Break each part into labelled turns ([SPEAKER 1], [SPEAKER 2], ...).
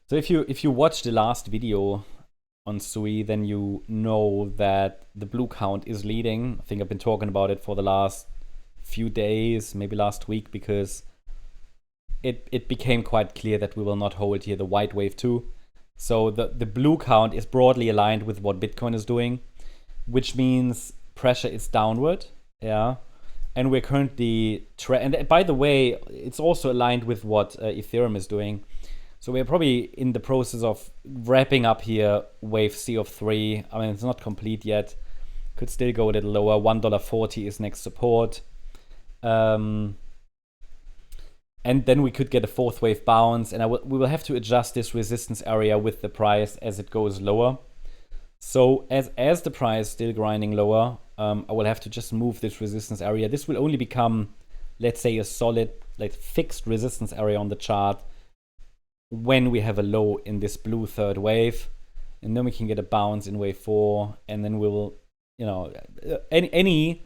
[SPEAKER 1] So if you watch the last video on SUI, then you know that the blue count is leading. I think I've been talking about it for the last few days, maybe last week, because it became quite clear that we will not hold here the white wave too. So the blue count is broadly aligned with what Bitcoin is doing, which means pressure is downward, yeah. And we're currently, and by the way, it's also aligned with what Ethereum is doing. So we're probably in the process of wrapping up here wave C of 3. I mean, it's not complete yet. Could still go a little lower. $1.40 is next support. And then we could get a fourth wave bounce, and we will have to adjust this resistance area with the price as it goes lower. So as the price is still grinding lower, I will have to just move this resistance area. This will only become, let's say, a solid, like fixed resistance area on the chart when we have a low in this blue third wave, and then we can get a bounce in wave 4, and then we will, any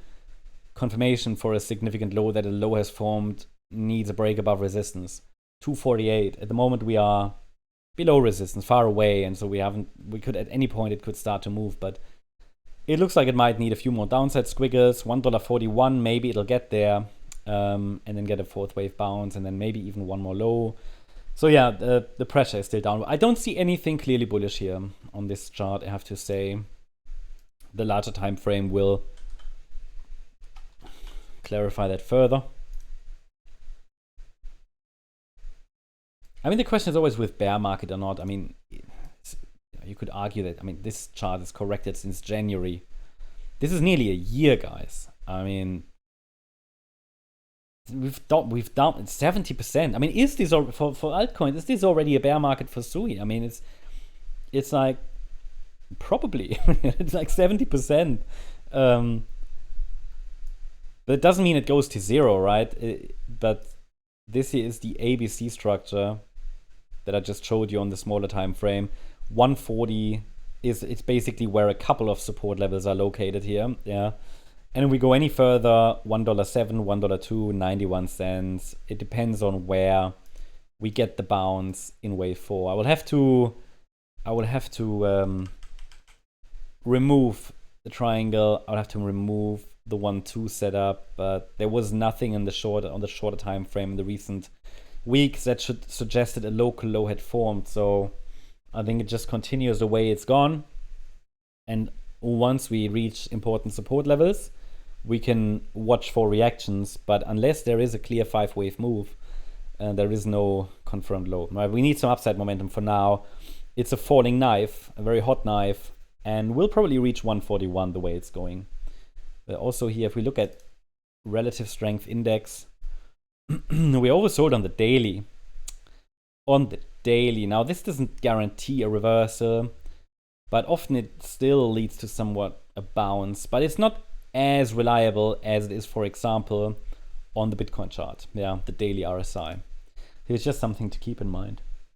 [SPEAKER 1] confirmation for a significant low that a low has formed needs a break above resistance. 248. At the moment we are below resistance, far away, and so we could at any point it could start to move, but it looks like it might need a few more downside squiggles. $1.41, maybe it'll get there, and then get a fourth wave bounce, and then maybe even one more low. So yeah, the pressure is still down. I don't see anything clearly bullish here on this chart, I have to say. The larger time frame will clarify that further. I mean, the question is always with bear market or not. I mean, you could argue that, I mean, this chart is corrected since January. This is nearly a year, guys. I mean, we've down 70%. I mean, is this for altcoins? Is this already a bear market for SUI? I mean, it's like probably it's like 70%. But it doesn't mean it goes to zero, right? But this here is the ABC structure that I just showed you on the smaller time frame. 140 it's basically where a couple of support levels are located here, yeah. And if we go any further, $1.07, $1.02, 91 cents. It depends on where we get the bounce in wave 4. I will have to remove the triangle. I'll have to remove the 1-2 setup, but there was nothing on the shorter time frame in the recent weeks that should suggested a local low had formed. So I think it just continues the way it's gone. And once we reach important support levels, we can watch for reactions. But unless there is a clear 5-wave move, there is no confirmed low. Right? We need some upside momentum for now. It's a falling knife, a very hot knife, and we'll probably reach 141 the way it's going. Also here, if we look at relative strength index, we oversold on the daily. Now, this doesn't guarantee a reversal, but often it still leads to somewhat a bounce. But it's not as reliable as it is, for example, on the Bitcoin chart. Yeah, the daily RSI. It's just something to keep in mind.